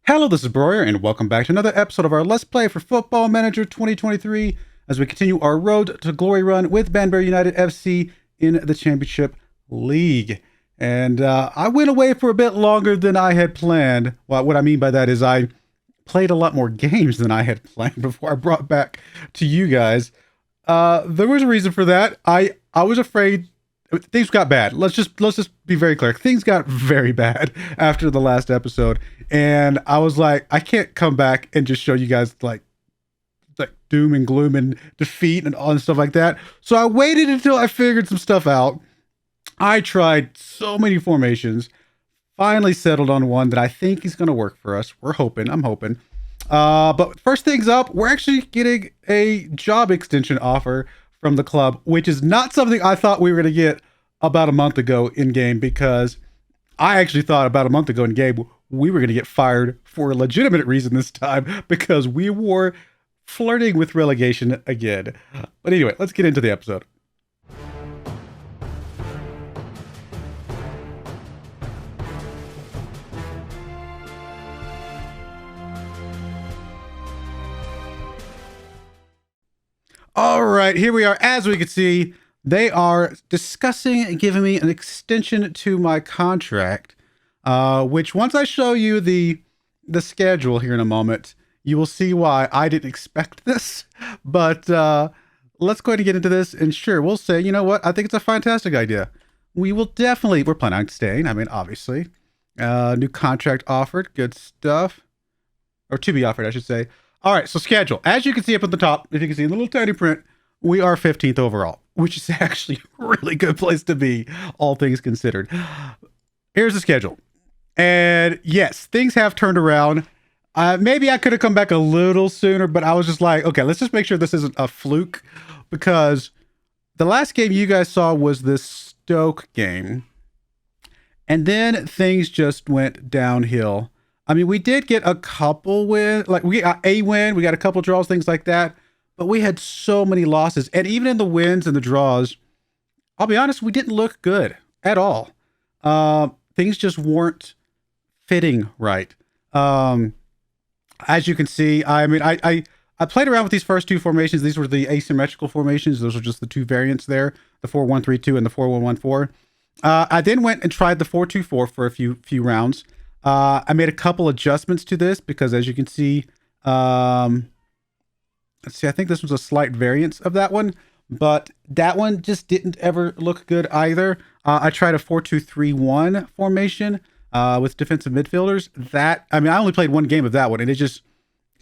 Hello, this is Broyar, and welcome back to another episode of our Let's Play for Football Manager 2023 as we continue our road to glory run with Banbury United F.C. in the Championship League. And I went away for a bit longer than I had planned. Well, what I mean by that is I played a lot more games than I had planned before I brought back to you guys. There was a reason for that. I was afraid things got bad. Let's just be very clear. Things got very bad after the last episode, and I was like, I can't come back and just show you guys like doom and gloom and defeat and all and stuff like that. So I waited until I figured some stuff out. I tried so many formations, finally settled on one that I think is going to work for us. I'm hoping. But first things up, we're actually getting a job extension offer from the club, which is not something I thought we were going to get about a month ago in game, because I actually thought about a month ago in game we were going to get fired for a legitimate reason this time, because we were flirting with relegation again. But anyway, let's get into the episode. All right, here we are. As we can see, they are discussing giving me an extension to my contract, which once I show you the schedule here in a moment, you will see why I didn't expect this. But let's go ahead and get into this. And sure, we'll say, you know what? I think it's a fantastic idea. We're planning on staying. I mean, obviously. New contract offered. Good stuff. Or to be offered, I should say. All right, so schedule. As you can see up at the top, if you can see in the little tiny print, we are 15th overall, which is actually a really good place to be, all things considered. Here's the schedule. And yes, things have turned around. Maybe I could have come back a little sooner, but I was just like, okay, let's just make sure this isn't a fluke, because the last game you guys saw was this Stoke game. And then things just went downhill. I mean, we did get a couple wins, like we got a win, we got a couple draws, things like that, but we had so many losses. And even in the wins and the draws, I'll be honest, we didn't look good at all. Things just weren't fitting right. As you can see, I mean, I played around with these first two formations. These were the asymmetrical formations. Those are just the two variants there, the 4-1-3-2 and the 4-1-1-4. I then went and tried the 4-2-4 for a few rounds. I made a couple adjustments to this because, as you can see, let's see, I think this was a slight variance of that one, but that one just didn't ever look good either. I tried a 4-2-3-1 formation with defensive midfielders. I only played one game of that one, and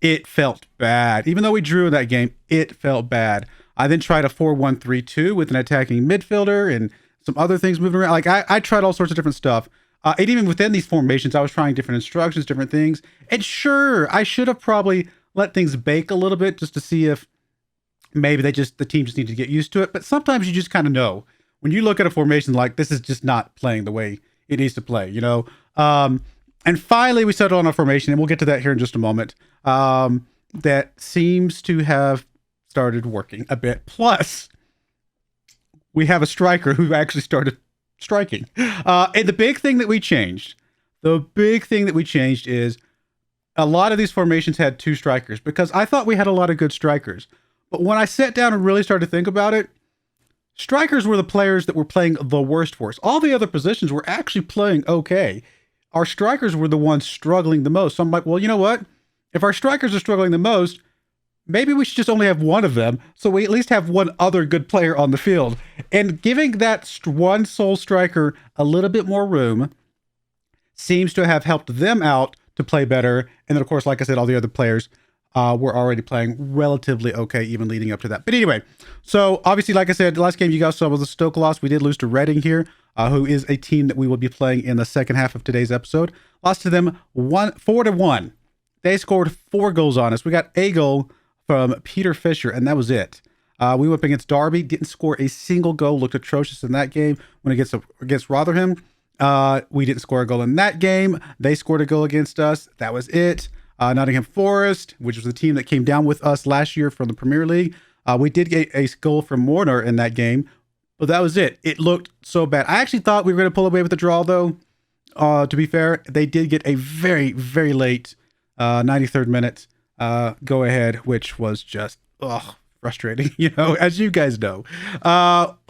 it felt bad. Even though we drew in that game, it felt bad. I then tried a 4-1-3-2 with an attacking midfielder and some other things moving around. Like I tried all sorts of different stuff. And even within these formations, I was trying different instructions, different things. And sure, I should have probably let things bake a little bit just to see if maybe the team just needed to get used to it. But sometimes you just kind of know when you look at a formation like this is just not playing the way it needs to play, you know? And finally, we settled on a formation, and we'll get to that here in just a moment, that seems to have started working a bit. Plus, we have a striker who actually started striking. And the big thing that we changed is a lot of these formations had two strikers, because I thought we had a lot of good strikers. But when I sat down and really started to think about it, strikers were the players that were playing the worst for us. All the other positions were actually playing okay. Our strikers were the ones struggling the most. So I'm like, well, you know what? If our strikers are struggling the most, maybe we should just only have one of them, so we at least have one other good player on the field. And giving that one sole striker a little bit more room seems to have helped them out to play better. And then, of course, like I said, all the other players were already playing relatively okay, even leading up to that. But anyway, so obviously, like I said, the last game you guys saw was the Stoke loss. We did lose to Reading here, who is a team that we will be playing in the second half of today's episode. Lost to them 4-1. They scored 4 goals on us. We got a goal from Peter Fisher, and that was it. We went up against Derby, didn't score a single goal, looked atrocious in that game. When against Rotherham, we didn't score a goal in that game. They scored a goal against us. That was it. Nottingham Forest, which was the team that came down with us last year from the Premier League. We did get a goal from Warner in that game, but that was it. It looked so bad. I actually thought we were going to pull away with the draw, though. To be fair, they did get a very, very late 93rd minute, go ahead, which was just frustrating, as you guys know.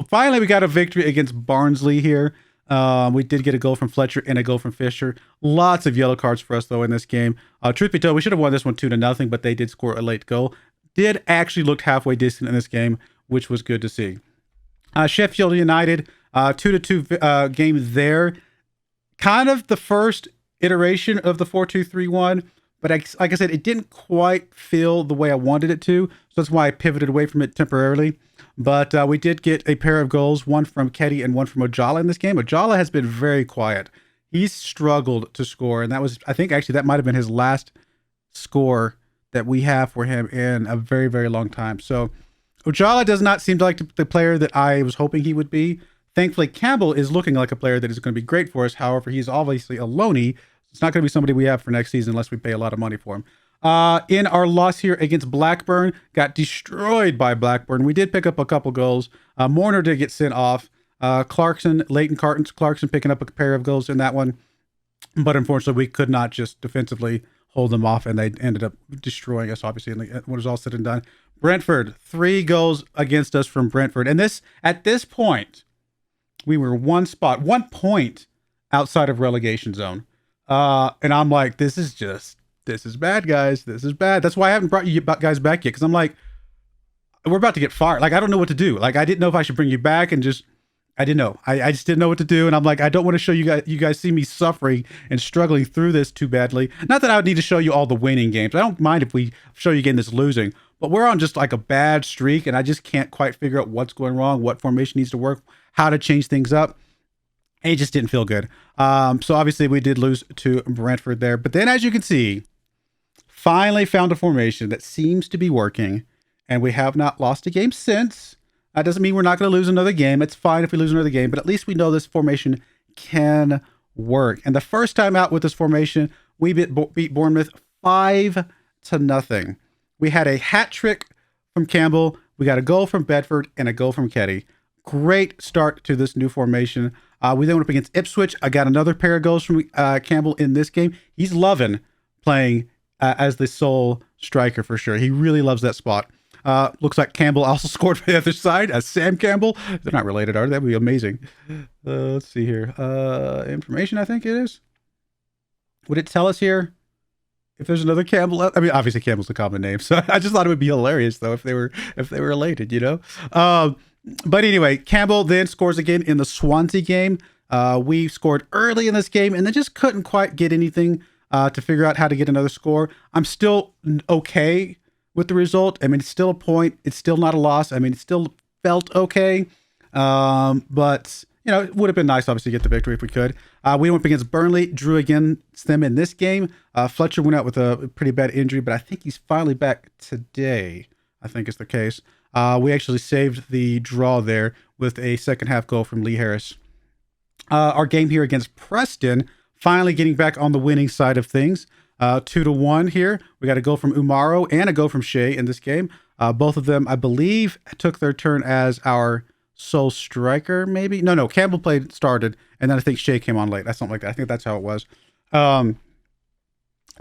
Finally, we got a victory against Barnsley here. We did get a goal from Fletcher and a goal from Fisher. Lots of yellow cards for us, though, in this game. Truth be told, we should have won this one 2-0, but they did score a late goal. Did actually look halfway decent in this game, which was good to see. Sheffield United, 2-2 game there. Kind of the first iteration of the 4-2-3-1, but like I said, it didn't quite feel the way I wanted it to, so that's why I pivoted away from it temporarily. But we did get a pair of goals, one from Keddy and one from Ojala in this game. Ojala has been very quiet. He's struggled to score, and I think actually that might have been his last score that we have for him in a very, very long time. So Ojala does not seem like the player that I was hoping he would be. Thankfully, Campbell is looking like a player that is going to be great for us. However, he's obviously a loanee. It's not going to be somebody we have for next season unless we pay a lot of money for him. In our loss here against Blackburn, got destroyed by Blackburn. We did pick up a couple goals. Mourner did get sent off. Leighton Clarkson picking up a pair of goals in that one. But unfortunately, we could not just defensively hold them off, and they ended up destroying us, obviously, when it was all said and done. Brentford, 3 goals against us from Brentford. And at this point, we were one point outside of relegation zone. And I'm like, this is bad, guys. This is bad. That's why I haven't brought you guys back yet, because I'm like, we're about to get fired. Like, I don't know what to do. Like, I didn't know if I should bring you back and I didn't know. I just didn't know what to do. And I'm like, I don't want to show you guys see me suffering and struggling through this too badly. Not that I would need to show you all the winning games. I don't mind if we show you a game that's losing, but we're on just like a bad streak, and I just can't quite figure out what's going wrong, what formation needs to work, how to change things up. And it just didn't feel good. So obviously we did lose to Brentford there. But then, as you can see, finally found a formation that seems to be working, and we have not lost a game since. That doesn't mean we're not going to lose another game. It's fine if we lose another game, but at least we know this formation can work. And the first time out with this formation, we beat Bournemouth 5-0. We had a hat trick from Campbell. We got a goal from Bedford and a goal from Keddy. Great start to this new formation. We then went up against Ipswich. I got another pair of goals from Campbell in this game. He's loving playing as the sole striker for sure. He really loves that spot. Looks like Campbell also scored for the other side as Sam Campbell. They're not related, are they? That would be amazing. Let's see here. Information, I think it is. Would it tell us here if there's another Campbell? I mean, obviously Campbell's a common name, so I just thought it would be hilarious though if they were related, But anyway, Campbell then scores again in the Swansea game. We scored early in this game and then just couldn't quite get anything to figure out how to get another score. I'm still okay with the result. I mean, it's still a point. It's still not a loss. I mean, it still felt okay. But, it would have been nice, obviously, to get the victory if we could. We went up against Burnley, drew against them in this game. Fletcher went out with a pretty bad injury, but I think he's finally back today, I think is the case. We actually saved the draw there with a second half goal from Lee Harris. Our game here against Preston, finally getting back on the winning side of things. 2-1 here. We got a goal from Umaro and a goal from Shea in this game. Both of them, I believe, took their turn as our sole striker, maybe? No, Campbell started, and then I think Shea came on late. That's something like that. I think that's how it was.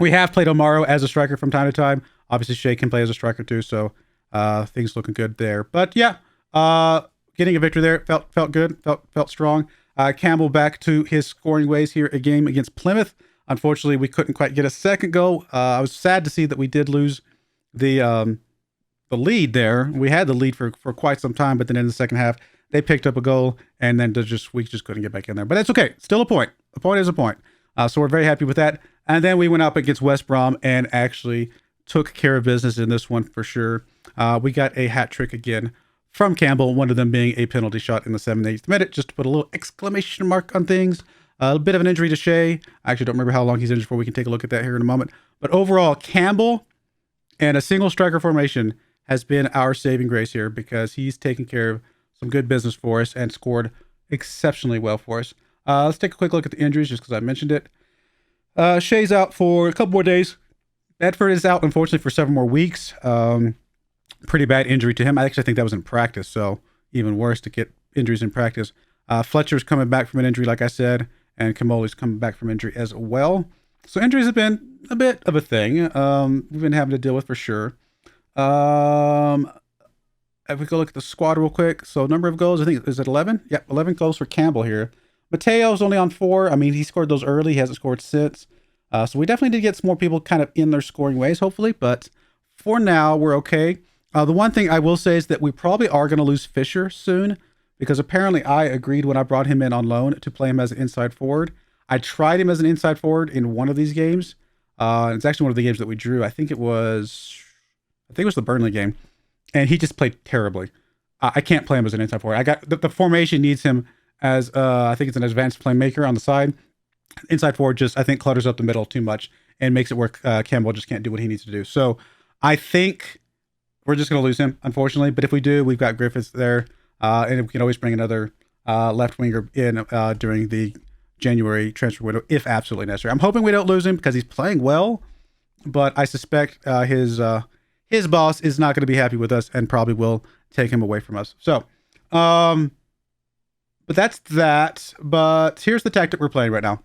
We have played Umaro as a striker from time to time. Obviously, Shea can play as a striker too, so things looking good there. But yeah, getting a victory there felt good, felt strong. Campbell back to his scoring ways here, a game against Plymouth. Unfortunately, we couldn't quite get a second goal. I was sad to see that we did lose the lead there. We had the lead for quite some time, but then in the second half, they picked up a goal, and then we just couldn't get back in there. But that's okay. Still a point. A point is a point. So we're very happy with that. And then we went up against West Brom and actually took care of business in this one for sure. We got a hat trick again from Campbell, one of them being a penalty shot in the 78th minute, just to put a little exclamation mark on things. A bit of an injury to Shea. I actually don't remember how long he's injured for. We can take a look at that here in a moment. But overall, Campbell and a single striker formation has been our saving grace here because he's taken care of some good business for us and scored exceptionally well for us. Let's take a quick look at the injuries just because I mentioned it. Shea's out for a couple more days. Bedford is out, unfortunately, for several more weeks. Pretty bad injury to him. I actually think that was in practice, so even worse to get injuries in practice. Fletcher's coming back from an injury, like I said, and Kamoli's coming back from injury as well. So injuries have been a bit of a thing. We've been having to deal with for sure. Um, if we go look at the squad real quick. So number of goals, I think, is it 11? Yep, 11 goals for Campbell here. Mateo's only on 4. I mean, he scored those early. He hasn't scored since. So we definitely need to get some more people kind of in their scoring ways, hopefully. But for now, we're okay. The one thing I will say is that we probably are going to lose Fisher soon, because apparently I agreed when I brought him in on loan to play him as an inside forward. I tried him as an inside forward in one of these games. It's actually one of the games that we drew. I think it was the Burnley game, and he just played terribly. I can't play him as an inside forward. I got the formation needs him as I think it's an advanced playmaker on the side. Inside forward just, I think, clutters up the middle too much and makes it work. Campbell just can't do what he needs to do. So I think we're just going to lose him, unfortunately. But if we do, we've got Griffiths there, and we can always bring another left winger in during the January transfer window if absolutely necessary. I'm hoping we don't lose him because he's playing well, but I suspect his boss is not going to be happy with us and probably will take him away from us. So, but that's that. But here's the tactic we're playing right now.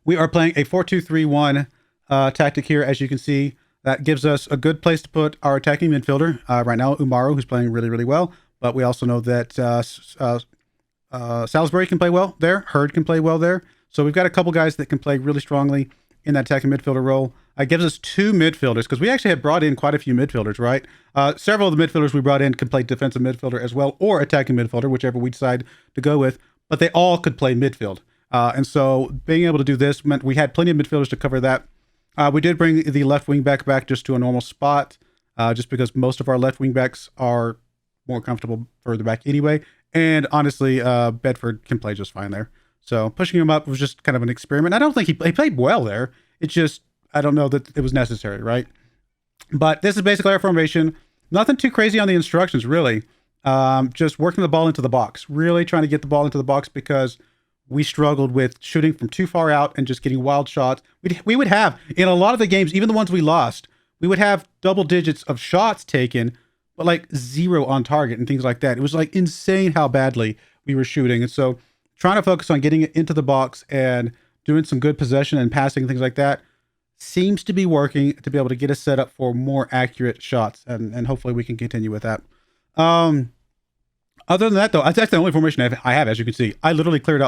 We are playing a 4-2-3-1 tactic here, as you can see. That gives us a good place to put our attacking midfielder. Right now, Umaru, who's playing really, really well. But we also know that Salisbury can play well there. Hurd can play well there. So we've got a couple guys that can play really strongly in that attacking midfielder role. It gives us 2 midfielders, because we actually had brought in quite a few midfielders, right? Several of the midfielders we brought in could play defensive midfielder as well, or attacking midfielder, whichever we decide to go with. But they all could play midfield. And so being able to do this meant we had plenty of midfielders to cover that. We did bring the left wing back just to a normal spot, just because most of our left wing backs are more comfortable further back anyway. And honestly, Bedford can play just fine there. So pushing him up was just kind of an experiment. I don't think he played well there. It's just, I don't know that it was necessary, right? But this is basically our formation. Nothing too crazy on the instructions, really. Just working the ball into the box. Really trying to get the ball into the box, because we struggled with shooting from too far out and just getting wild shots. We would have, in a lot of the games, even the ones we lost, we would have double digits of shots taken, but like 0 on target and things like that. It was like insane how badly we were shooting. And so trying to focus on getting it into the box and doing some good possession and passing and things like that seems to be working to be able to get us set up for more accurate shots. And hopefully we can continue with that. Other than that, though, that's the only formation I have, as you can see. I literally cleared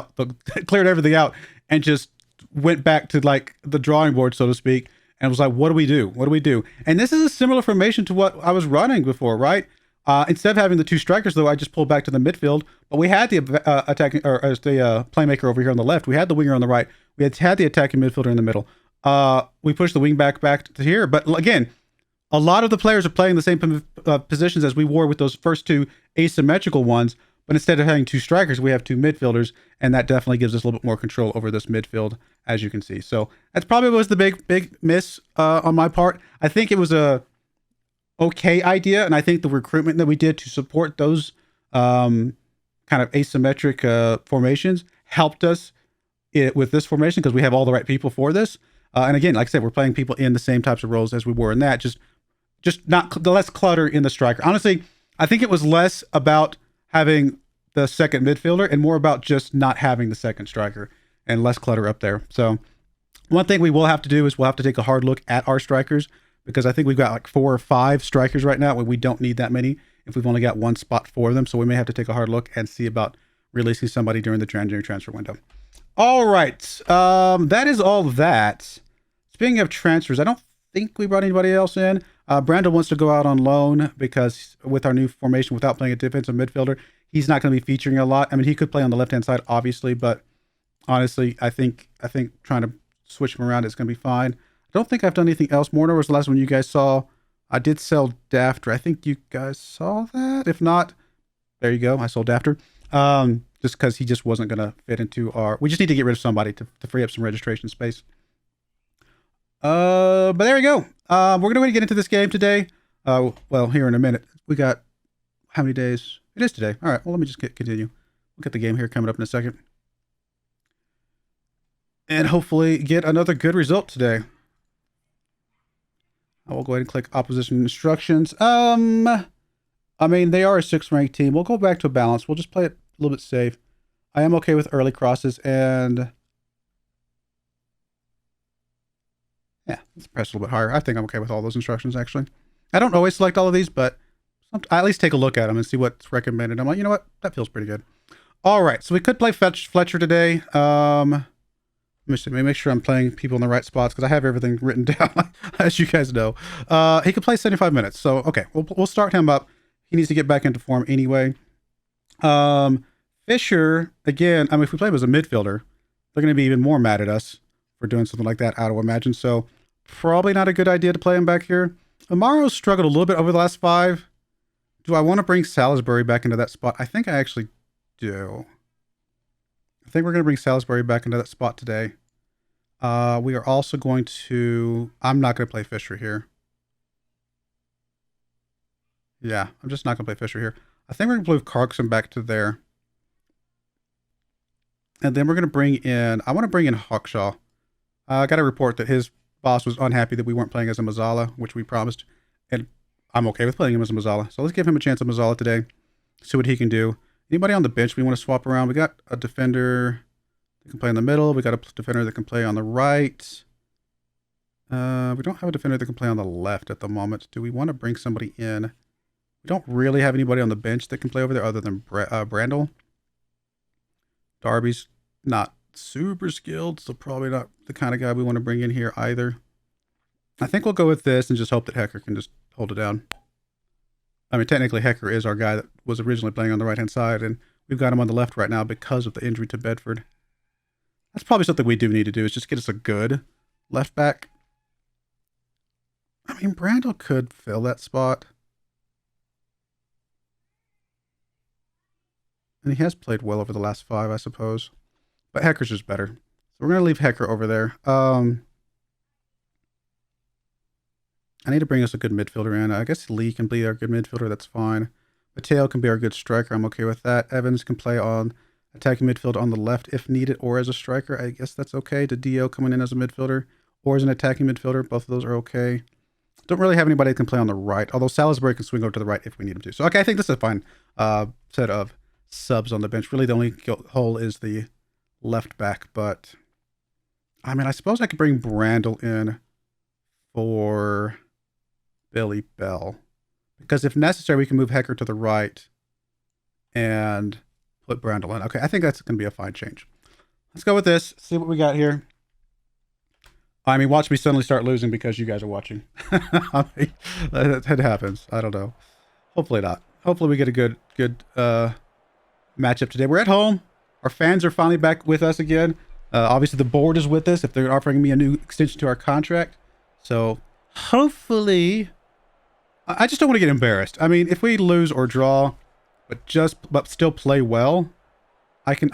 everything out and just went back to like the drawing board, so to speak, and was like, what do we do? What do we do? And this is a similar formation to what I was running before, right? Instead of having the 2 strikers, though, I just pulled back to the midfield. But we had the attacking, or as the playmaker over here on the left. We had the winger on the right. We had the attacking midfielder in the middle. We pushed the wing back to here. But again, a lot of the players are playing the same positions as we were with those first 2 asymmetrical ones. But instead of having 2 strikers, we have 2 midfielders, and that definitely gives us a little bit more control over this midfield, as you can see. So that's probably was the big miss on my part. I think it was a okay idea, and I think the recruitment that we did to support those kind of asymmetric formations helped us with this formation, because we have all the right people for this. And again, like I said, we're playing people in the same types of roles as we were in that. Just not the less clutter in the striker. Honestly, I think it was less about having the second midfielder and more about just not having the second striker and less clutter up there. So one thing we will have to do is we'll have to take a hard look at our strikers, because I think we've got like 4 or 5 strikers right now when we don't need that many if we've only got 1 spot for them. So we may have to take a hard look and see about releasing somebody during the January transfer window. All right. That is all that. Speaking of transfers, I don't think we brought anybody else in. Brandon wants to go out on loan because with our new formation, without playing a defensive midfielder, he's not going to be featuring a lot. I mean, he could play on the left-hand side, obviously, but honestly, I think trying to switch him around is going to be fine. I don't think I've done anything else. Mortar was the last one you guys saw. I did sell Dafter. I think you guys saw that. If not, there you go. I sold Dafter. Just because he just wasn't going to fit into our... We just need to get rid of somebody to free up some registration space. But there we go. We're going to get into this game today. Well, here in a minute. We got how many days? It is today. All right. Well, let me just continue. We'll get the game here coming up in a second. And hopefully get another good result today. I will go ahead and click opposition instructions. I mean, they are a 6th ranked team. We'll go back to a balance. We'll just play it a little bit safe. I am okay with early crosses, and Let's press a little bit higher. I think I'm okay with all those instructions, actually. I don't always select all of these, but I at least take a look at them and see what's recommended. I'm like, you know what? That feels pretty good. All right, so we could play Fletcher today. Let me make sure I'm playing people in the right spots because I have everything written down, as you guys know. He could play 75 minutes, so okay, we'll start him up. He needs to get back into form anyway. Fisher, again, I mean, if we play him as a midfielder, they're going to be even more mad at us for doing something like that, I would imagine. So probably not a good idea to play him back here. Amaro's struggled a little bit over the last 5. Do I want to bring Salisbury back into that spot? I think I actually do. I think we're going to bring Salisbury back into that spot today. We are also going to... I'm not going to play Fisher here. Yeah, I'm just not going to play Fisher here. I think we're going to move Clarkson back to there. And then we're going to bring in... I want to bring in Hawkshaw. I got a report that his boss was unhappy that we weren't playing as a Mazzala, which we promised. And I'm okay with playing him as a Mazzala. So let's give him a chance at Mazzala today. See what he can do. Anybody on the bench we want to swap around? We got a defender that can play in the middle. We got a defender that can play on the right. We don't have a defender that can play on the left at the moment. Do we want to bring somebody in? We don't really have anybody on the bench that can play over there other than Brandel. Darby's not super skilled, so probably not the kind of guy we want to bring in here either. I think we'll go with this and just hope that Hecker can just hold it down. I mean, technically, Hecker is our guy that was originally playing on the right-hand side, and we've got him on the left right now because of the injury to Bedford. That's probably something we do need to do, is just get us a good left back. I mean, Brandel could fill that spot. And he has played well over the last 5, I suppose. But Hecker's just better. So we're going to leave Hecker over there. I need to bring us a good midfielder in. I guess Lee can be our good midfielder. That's fine. Mateo can be our good striker. I'm okay with that. Evans can play on attacking midfield on the left if needed or as a striker. I guess that's okay. Dio coming in as a midfielder or as an attacking midfielder. Both of those are okay. Don't really have anybody that can play on the right, although Salisbury can swing over to the right if we need him to. So, okay, I think this is a fine set of subs on the bench. Really, the only hole is the left back, but I mean, I suppose I could bring Brandel in for Billy Bell, because if necessary, we can move Hecker to the right and put Brandel in. Okay, I think that's going to be a fine change. Let's go with this, see what we got here. I mean, watch me suddenly start losing because you guys are watching. I mean, that happens. I don't know. Hopefully not. Hopefully we get a good matchup today. We're at home. Our fans are finally back with us again. Obviously, the board is with us if they're offering me a new extension to our contract. So hopefully, I just don't want to get embarrassed. I mean, if we lose or draw, but still play well, I can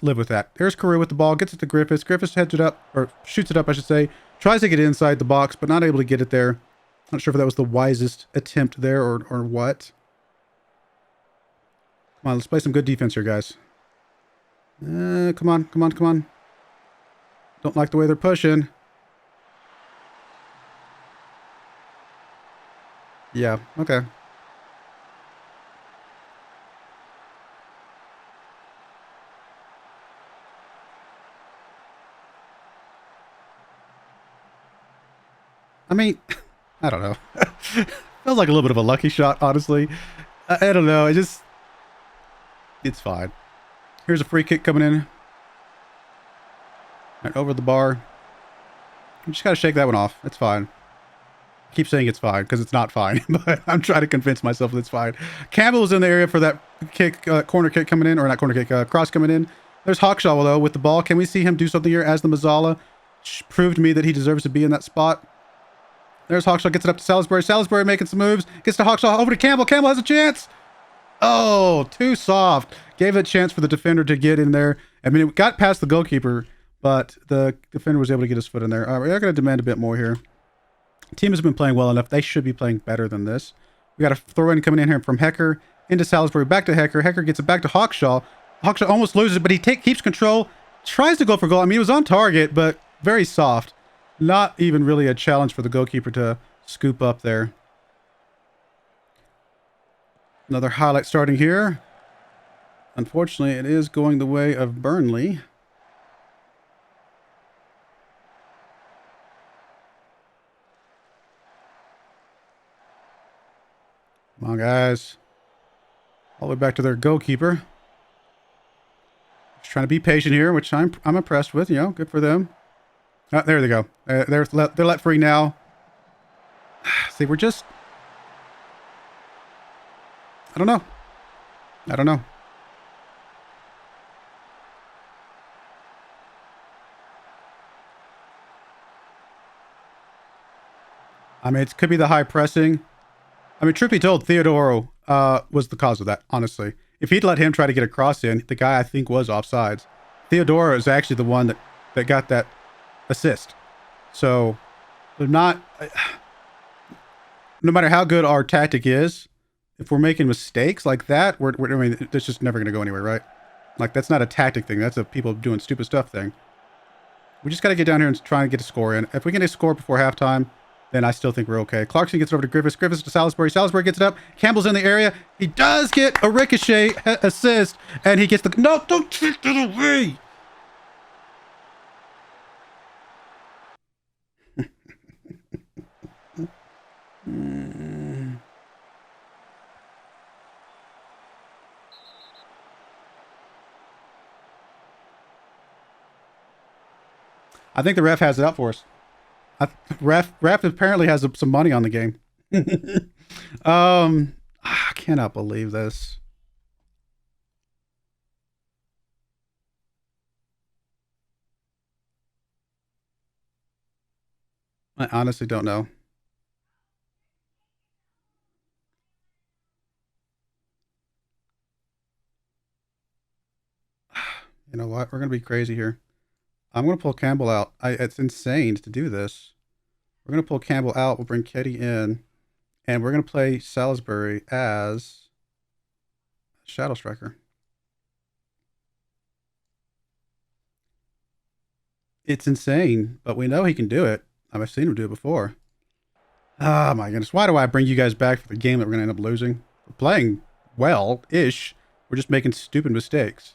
live with that. There's Carew with the ball, gets it to Griffiths. Griffiths heads it up, or shoots it up, I should say. Tries to get it inside the box, but not able to get it there. Not sure if that was the wisest attempt there or what. Come on, let's play some good defense here, guys. Come on. Don't like the way they're pushing. Yeah, okay. I mean, I don't know. Feels like a little bit of a lucky shot, honestly. I don't know. It's fine. Here's a free kick coming in. Right over the bar. You just got to shake that one off. It's fine. I keep saying it's fine because it's not fine, but I'm trying to convince myself that it's fine. Campbell was in the area for that kick, corner kick coming in, or not corner kick, cross coming in. There's Hawkshaw, though, with the ball. Can we see him do something here as the Mazzala? Proved to me that he deserves to be in that spot. There's Hawkshaw, gets it up to Salisbury. Salisbury making some moves. Gets to Hawkshaw, over to Campbell. Campbell has a chance. Oh, too soft. Gave it a chance for the defender to get in there. I mean, it got past the goalkeeper, but the defender was able to get his foot in there. All right, we're going to demand a bit more here. The team has been playing well enough. They should be playing better than this. We got a throw-in coming in here from Hecker into Salisbury, back to Hecker. Hecker gets it back to Hawkshaw. Hawkshaw almost loses it, but he keeps control. Tries to go for goal. I mean, he was on target, but very soft. Not even really a challenge for the goalkeeper to scoop up there. Another highlight starting here. Unfortunately, it is going the way of Burnley. Come on, guys. All the way back to their goalkeeper. Just trying to be patient here, which I'm impressed with. You know, good for them. Oh, there they go. They're let free now. See, we're just... I don't know. I don't know. I mean, it could be the high pressing. I mean, truth be told, Theodoro was the cause of that, honestly. If he'd let him try to get a cross in, the guy I think was offsides. Theodoro is actually the one that got that assist. So, they're not... No matter how good our tactic is, if we're making mistakes like that, I mean, it's just never going to go anywhere, right? Like, that's not a tactic thing. That's a people doing stupid stuff thing. We just got to get down here and try and get a score in. If we can get a score before halftime, then I still think we're okay. Clarkson gets it over to Griffiths. Griffiths to Salisbury. Salisbury gets it up. Campbell's in the area. He does get a ricochet assist, and he gets the... No, don't take that away! I think the ref has it out for us. Ref apparently has some money on the game. I cannot believe this. I honestly don't know. You know what? We're going to be crazy here. I'm going to pull Campbell out. It's insane to do this. We're going to pull Campbell out. We'll bring Ketty in. And we're going to play Salisbury as Shadow Striker. It's insane, but we know he can do it. I've seen him do it before. Oh my goodness. Why do I bring you guys back for the game that we're going to end up losing? We're playing well-ish. We're just making stupid mistakes.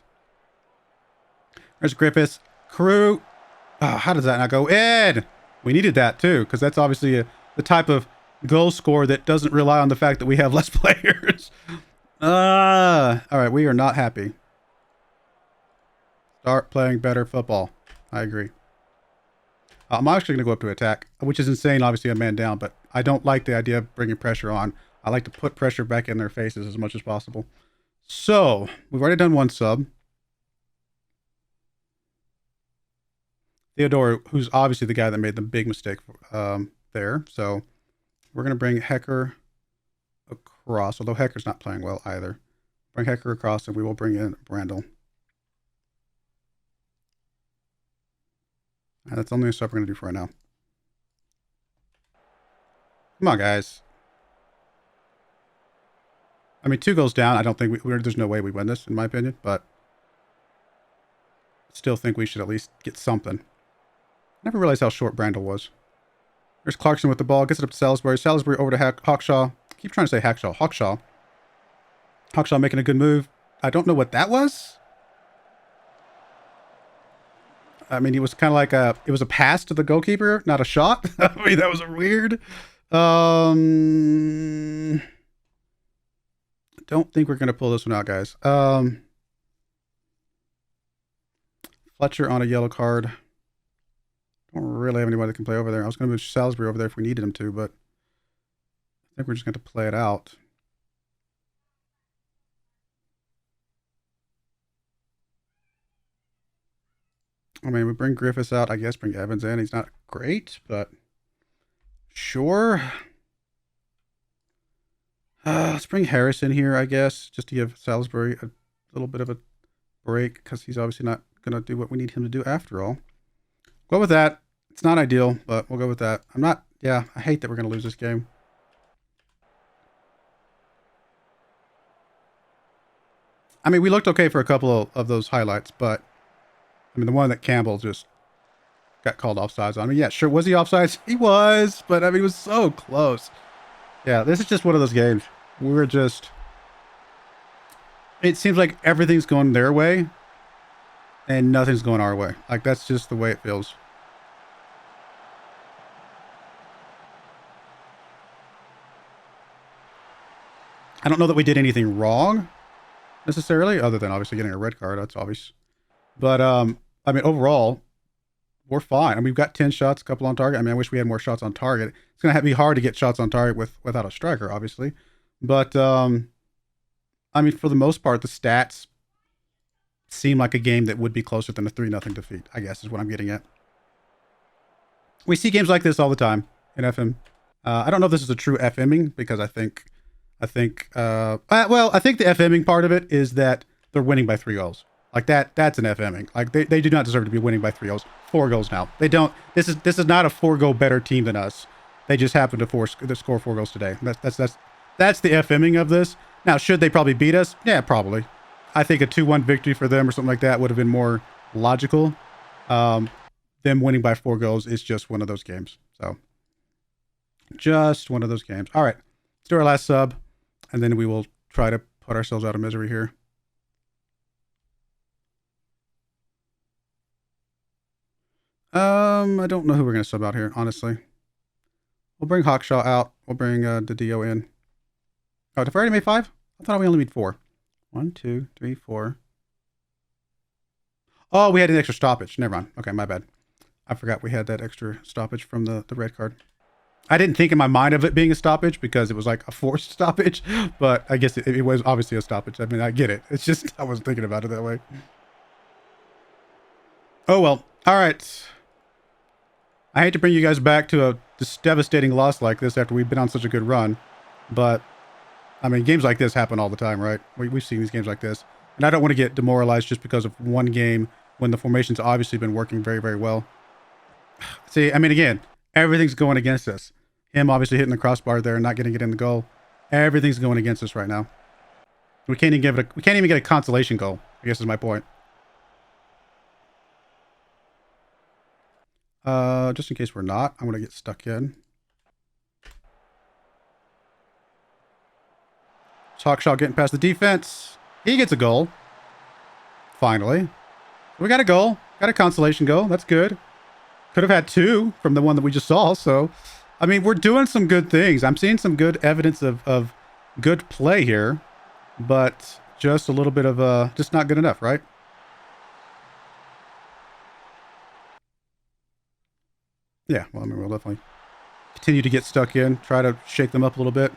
There's Griffiths. Crew. Oh, how does that not go in? We needed that too, because that's obviously the type of goal score that doesn't rely on the fact that we have less players. All right, we are not happy. Start playing better football. I agree. I'm actually going to go up to attack, which is insane, obviously, a man down, but I don't like the idea of bringing pressure on. I like to put pressure back in their faces as much as possible. So, we've already done one sub. Theodore, who's obviously the guy that made the big mistake there. So, we're going to bring Hecker across, although Hecker's not playing well either. Bring Hecker across, and we will bring in Brandel. And that's only a sub we're going to do for right now. Come on, guys. I mean, 2 goals down. I don't think there's no way we win this, in my opinion, but still think we should at least get something. Never realized how short Brandel was. There's Clarkson with the ball. Gets it up to Salisbury. Salisbury over to Hawkshaw. Keep trying to say Hackshaw. Hawkshaw. Hawkshaw making a good move. I don't know what that was. I mean, it was kind of like it was a pass to the goalkeeper, not a shot. I mean, that was weird. I don't think we're going to pull this one out, guys. Fletcher on a yellow card. Don't really have anybody that can play over there. I was going to move Salisbury over there if we needed him to, but I think we're just going to play it out. I mean, we bring Griffiths out. I guess bring Evans in. He's not great, but sure. Let's bring Harris in here, I guess, just to give Salisbury a little bit of a break, because he's obviously not going to do what we need him to do after all. Go with that. It's not ideal, but we'll go with that. I hate that we're going to lose this game. I mean, we looked okay for a couple of those highlights, but I mean, the one that Campbell just got called offsides on. I mean, yeah, sure. Was he offsides? He was, but I mean, he was so close. Yeah, this is just one of those games. We're just... It seems like everything's going their way and nothing's going our way. Like, that's just the way it feels. I don't know that we did anything wrong necessarily, other than obviously getting a red card. That's obvious. But I mean, overall, we're fine. I mean, we've got 10 shots, a couple on target. I mean, I wish we had more shots on target. It's gonna be hard to get shots on target without a striker, obviously. But I mean, for the most part, the stats seem like a game that would be closer than a 3-0 defeat, I guess is what I'm getting at. We see games like this all the time in FM. I don't know if this is a true FMing, because I think the FMing part of it is that they're winning by 3 goals. Like that's an FMing. Like they do not deserve to be winning by 3 goals. 4 goals now. They don't. This is not a 4-goal better team than us. They just happen to score 4 goals today. That's the FMing of this. Now, should they probably beat us? Yeah, probably. I think a 2-1 victory for them or something like that would have been more logical. Them winning by 4 goals is just one of those games. So, just one of those games. All right, let's do our last sub, and then we will try to put ourselves out of misery here. I don't know who we're going to sub out here, honestly. We'll bring Hawkshaw out. We'll bring the Dio in. Oh, did I already made 5? I thought we only made 4. 1, 2, 3, 4. Oh, we had an extra stoppage. Never mind. Okay, my bad. I forgot we had that extra stoppage from the red card. I didn't think in my mind of it being a stoppage because it was like a forced stoppage, but I guess it was obviously a stoppage. I mean, I get it. It's just I wasn't thinking about it that way. Oh, well. All right. I hate to bring you guys back to this devastating loss like this after we've been on such a good run, but I mean, games like this happen all the time, right? We've seen these games like this, and I don't want to get demoralized just because of one game when the formation's obviously been working very, very well. See, I mean, again, everything's going against us. Him obviously hitting the crossbar there and not getting it in the goal. Everything's going against us right now. We can't even get a consolation goal, I guess is my point. Just in case we're not, I'm gonna get stuck in. Hawkshaw getting past the defense. He gets a goal. Finally. We got a goal. Got a consolation goal. That's good. Could have had 2 from the one that we just saw. So, I mean, we're doing some good things. I'm seeing some good evidence of good play here. But just a little bit of, just not good enough, right? Yeah, well, I mean, we'll definitely continue to get stuck in. Try to shake them up a little bit.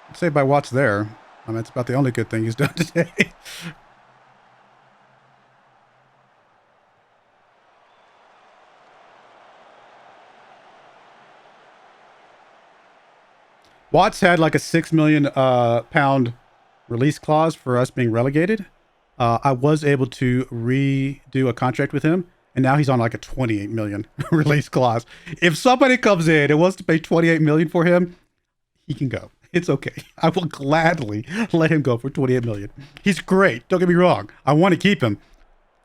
I'd say by Watts there. I mean, that's about the only good thing he's done today. Watts had like a £6 million pound release clause for us being relegated. I was able to redo a contract with him, and now he's on like a 28 million release clause. If somebody comes in and wants to pay 28 million for him, he can go. It's okay. I will gladly let him go for 28 million. He's great. Don't get me wrong. I want to keep him.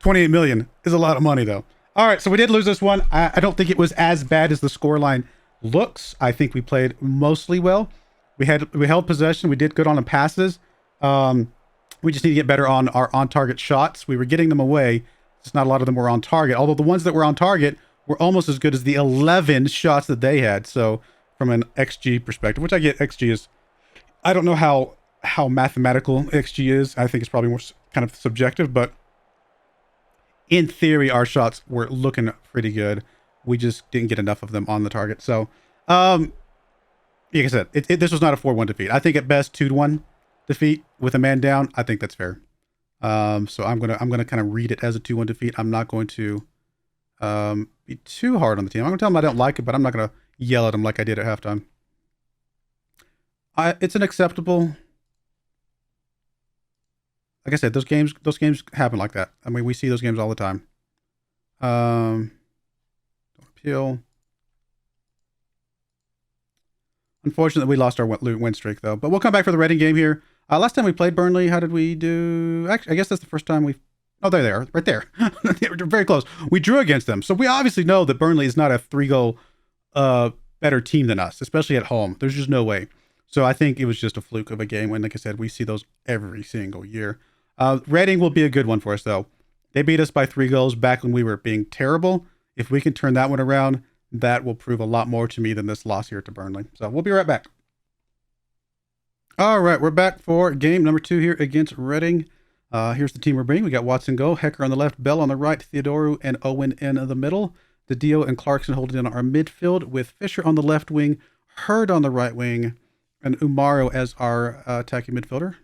28 million is a lot of money though. All right, so we did lose this one. I don't think it was as bad as the scoreline looks. I think we played mostly well. We held possession. We did good on the passes. We just need to get better on our on-target shots. We were getting them away. Just not a lot of them were on target. Although the ones that were on target were almost as good as the 11 shots that they had. So from an XG perspective, which I get XG is, I don't know how mathematical XG is. I think it's probably more kind of subjective, but in theory, our shots were looking pretty good. We just didn't get enough of them on the target. So, like I said, this was not a 4-1 defeat. I think at best 2-1 defeat with a man down. I think that's fair. So I'm gonna kind of read it as a 2-1 defeat. I'm not going to be too hard on the team. I'm gonna tell them I don't like it, but I'm not gonna yell at them like I did at halftime. It's an acceptable. Like I said, those games happen like that. I mean, we see those games all the time. Appeal. Unfortunately, we lost our win streak, though. But we'll come back for the Reading game here. Last time we played Burnley, how did we do? Actually, I guess that's the first time we... Oh, there they are. Right there. They were very close. We drew against them. So we obviously know that Burnley is not a 3-goal better team than us, especially at home. There's just no way. So I think it was just a fluke of a game when, like I said, we see those every single year. Reading will be a good one for us, though. They beat us by 3 goals back when we were being terrible. If we can turn that one around, that will prove a lot more to me than this loss here to Burnley. So we'll be right back. All right, we're back for game number 2 here against Reading. Here's the team we're bringing. We got Watson goal, Hecker on the left, Bell on the right, Theodoru and Owen in the middle. DiDio and Clarkson holding in our midfield with Fisher on the left wing, Hurd on the right wing, and Umaro as our attacking midfielder.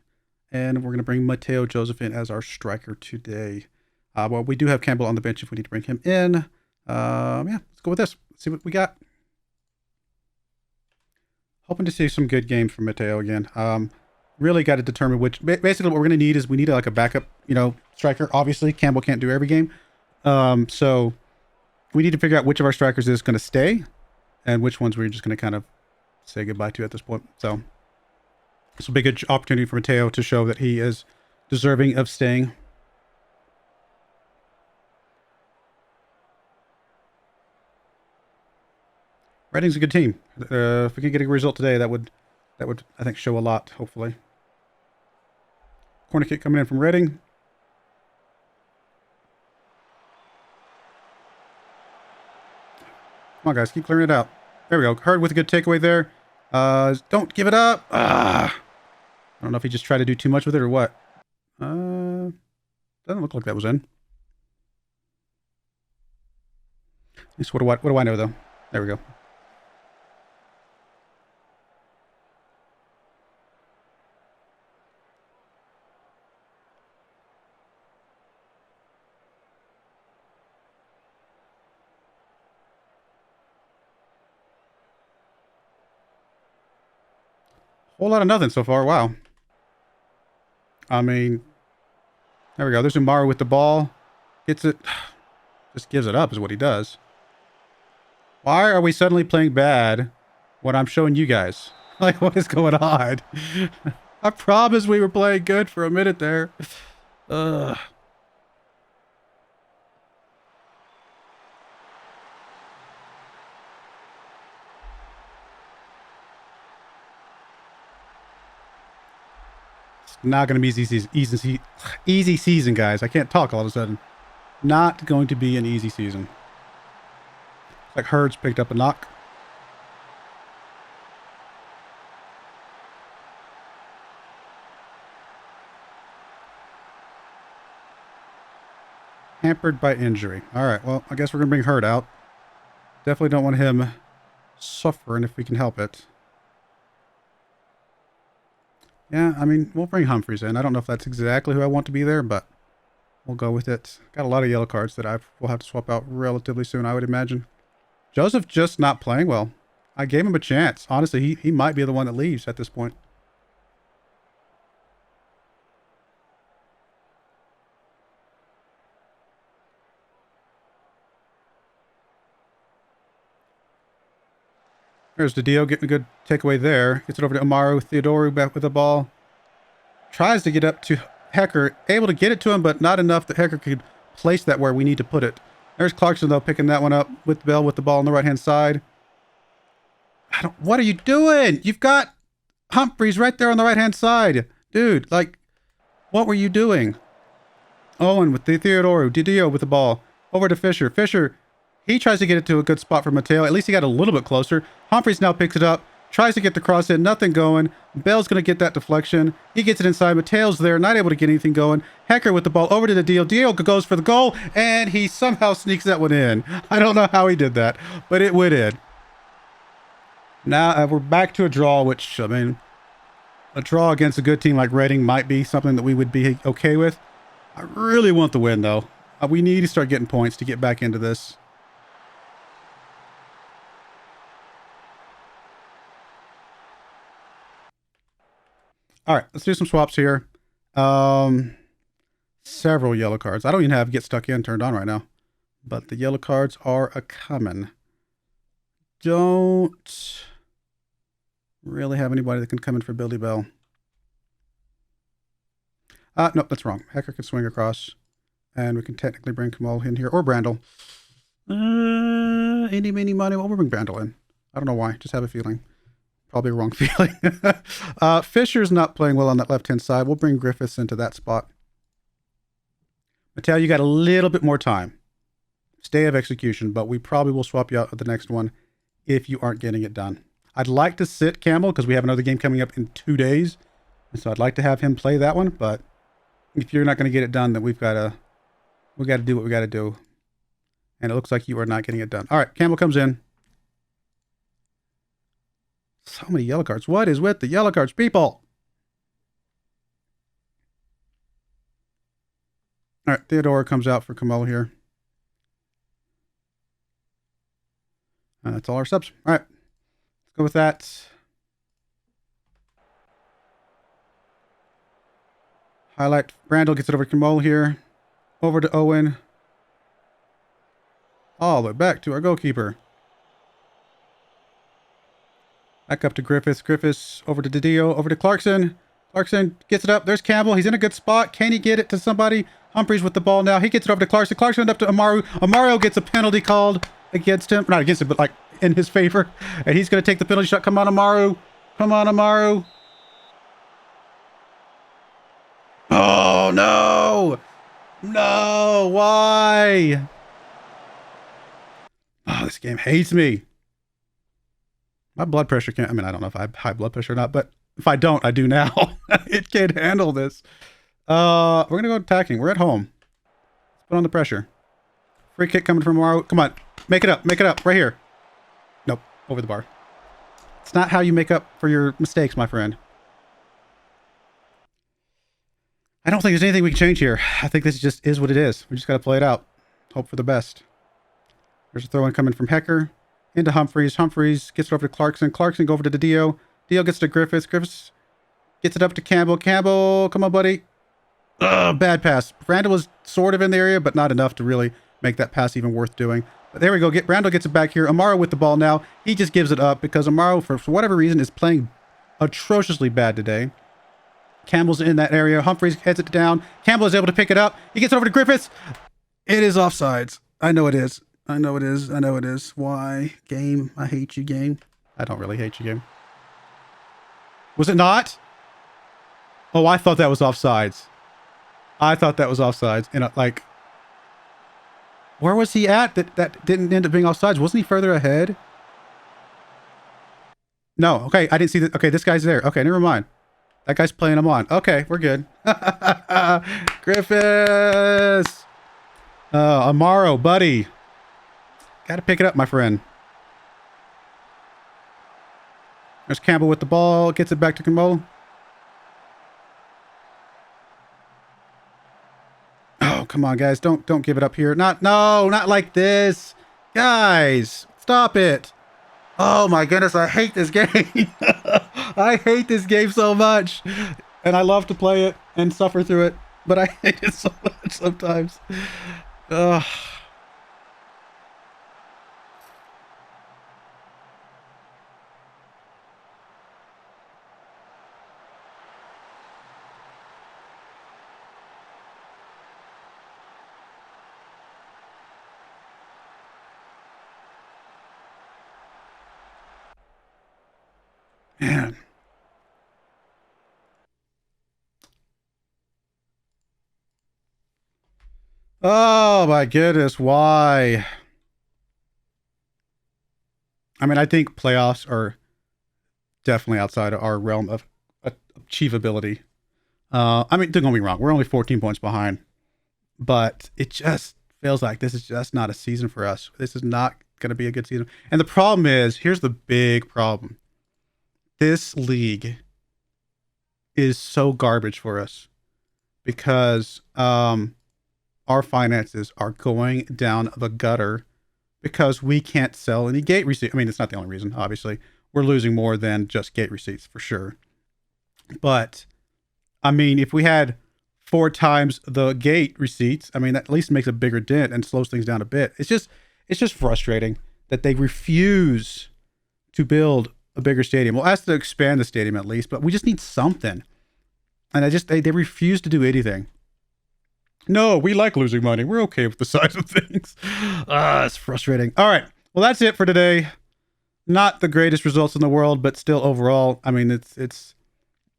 And we're going to bring Mateo Joseph in as our striker today. Well, we do have Campbell on the bench if we need to bring him in. Yeah, let's go with this. Let's see what we got. Hoping to see some good games from Mateo again. Really got to determine which. Basically, what we're going to need is we need like a backup, striker. Obviously, Campbell can't do every game. So we need to figure out which of our strikers is going to stay and which ones we're just going to kind of say goodbye to at this point. So this will be a good opportunity for Mateo to show that he is deserving of staying. Reading's a good team. If we can get a result today, that would I think show a lot. Hopefully, corner kick coming in from Reading. Come on, guys, keep clearing it out. There we go. Hurd with a good takeaway there. Don't give it up. I don't know if he just tried to do too much with it or what. Doesn't look like that was in. At least what do I know though? There we go. Whole lot of nothing so far. Wow. I mean, there we go. There's Umaro with the ball. Gets it. Just gives it up is what he does. Why are we suddenly playing bad when I'm showing you guys? Like, what is going on? I promised we were playing good for a minute there. Ugh. Not going to be easy season, guys. I can't talk all of a sudden. Not going to be an easy season. Like Hurd's picked up a knock. Hampered by injury. All right, well, I guess we're going to bring Hurd out. Definitely don't want him suffering if we can help it. Yeah, I mean, we'll bring Humphreys in. I don't know if that's exactly who I want to be there, but we'll go with it. Got a lot of yellow cards that I will have to swap out relatively soon, I would imagine. Joseph just not playing well. I gave him a chance. Honestly, he might be the one that leaves at this point. There's DiDio getting a good takeaway there. Gets it over to Umaro. Theodoru back with the ball. Tries to get up to Hecker. Able to get it to him, but not enough that Hecker could place that where we need to put it. There's Clarkson, though, picking that one up with Bell with the ball on the right-hand side. What are you doing? You've got Humphreys right there on the right-hand side. Dude, like, what were you doing? Owen with the Theodoru. DiDio with the ball. Over to Fisher. Fisher, he tries to get it to a good spot for Mateo. At least he got a little bit closer. Humphreys now picks it up. Tries to get the cross in. Nothing going. Bell's going to get that deflection. He gets it inside. Mateo's there. Not able to get anything going. Hecker with the ball over to the DiDio. DiDio goes for the goal. And he somehow sneaks that one in. I don't know how he did that. But it went in. Now we're back to a draw, which, I mean, a draw against a good team like Reading might be something that we would be okay with. I really want the win, though. We need to start getting points to get back into this. All right, let's do some swaps here. Several yellow cards. I don't even have Get Stuck In turned on right now, but the yellow cards are a-coming. Don't really have anybody that can come in for Billy Bell. Nope, that's wrong. Hecker can swing across, and we can technically bring Kamal in here, or Brandel. Any, meeny, money. Well, we'll bring Brandel in. I don't know why. Just have a feeling. Probably a wrong feeling. Fisher's not playing well on that left-hand side. We'll bring Griffiths into that spot. Mateo, you got a little bit more time. stay of execution, but we probably will swap you out at the next one if you aren't getting it done. I'd like to sit Campbell because we have another game coming up in 2 days. And so I'd like to have him play that one, but if you're not going to get it done, then we got to do what we got to do. And it looks like you are not getting it done. All right, Campbell comes in. So many yellow cards. What is with the yellow cards, people? All right, Theodore comes out for Kamel here. That's all our subs. All right, let's go with that. Highlight. Brandel gets it over to Kamel here. Over to Owen. All the way back to our goalkeeper. Back up to Griffiths. Griffiths over to Didio. Over to Clarkson. Clarkson gets it up. There's Campbell. He's in a good spot. Can he get it to somebody? Humphreys with the ball now. He gets it over to Clarkson. Clarkson up to Amaru. Amaru gets a penalty called against him. Not against him, but like in his favor. And he's going to take the penalty shot. Come on, Amaru. Come on, Amaru. Oh, no. No. Why? Oh, this game hates me. My blood pressure can't... I mean, I don't know if I have high blood pressure or not, but if I don't, I do now. It can't handle this. We're going to go attacking. We're at home. Let's put on the pressure. Free kick coming from Amaru. Come on. Make it up. Make it up. Right here. Nope. Over the bar. It's not how you make up for your mistakes, my friend. I don't think there's anything we can change here. I think this just is what it is. We just got to play it out. Hope for the best. There's a throw-in coming from Hecker. Into Humphreys. Humphreys gets it over to Clarkson. Clarkson go over to Dio. Dio gets to Griffiths. Griffiths gets it up to Campbell. Campbell, come on, buddy. Ugh, bad pass. Randall was sort of in the area, but not enough to really make that pass even worth doing. But there we go. Randall gets it back here. Amaro with the ball now. He just gives it up because Amaro, for whatever reason, is playing atrociously bad today. Campbell's in that area. Humphreys heads it down. Campbell is able to pick it up. He gets over to Griffiths. It is offsides. I know it is. I know it is. I know it is. Why? Game. I hate you, game. I don't really hate you, game. Was it not? Oh, I thought that was offsides. I thought that was offsides. And like, where was he at that didn't end up being offsides? Wasn't he further ahead? No. Okay, I didn't see that. Okay, this guy's there. Okay, never mind. That guy's playing him on. Okay, we're good. Griffiths. Amaro, buddy. Got to pick it up, my friend. There's Campbell with the ball. Gets it back to Kamol. Oh, come on, guys. Don't give it up here. Not like this. Guys, stop it. Oh, my goodness. I hate this game. I hate this game so much. And I love to play it and suffer through it. But I hate it so much sometimes. Ugh. Man. Oh my goodness, why? I mean, I think playoffs are definitely outside of our realm of achievability. I mean, don't get me wrong, we're only 14 points behind, but it just feels like this is just not a season for us. This is not going to be a good season. And the problem is, here's the big problem. This league is so garbage for us because our finances are going down the gutter because we can't sell any gate receipts. I mean, it's not the only reason, obviously. We're losing more than just gate receipts for sure. But, I mean, if we had 4 times the gate receipts, I mean, that at least makes a bigger dent and slows things down a bit. It's just frustrating that they refuse to build a bigger stadium. We'll ask to expand the stadium at least, but we just need something. And they refuse to do anything. No, we like losing money. We're okay with the size of things. It's frustrating. All right. Well, that's it for today. Not the greatest results in the world, but still overall, I mean,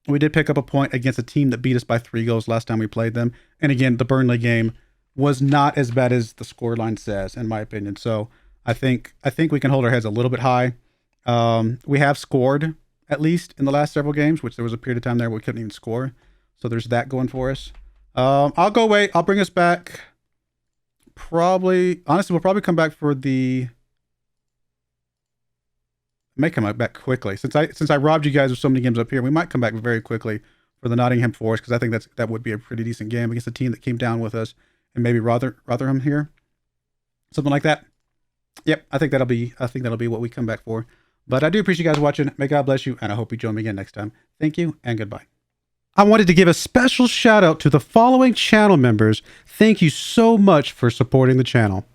we did pick up a point against a team that beat us by 3 goals last time we played them. And again, the Burnley game was not as bad as the scoreline says, in my opinion. So I think we can hold our heads a little bit high. We have scored at least in the last several games, which there was a period of time there where we couldn't even score. So there's that going for us. I'll go wait. I'll bring us back. Honestly, we'll probably come back for the. May come back quickly since I robbed you guys of so many games up here. We might come back very quickly for the Nottingham Forest because I think that would be a pretty decent game against a team that came down with us, and maybe Rotherham here, something like that. Yep, I think that'll be what we come back for. But I do appreciate you guys watching. May God bless you, and I hope you join me again next time. Thank you, and goodbye. I wanted to give a special shout out to the following channel members. Thank you so much for supporting the channel.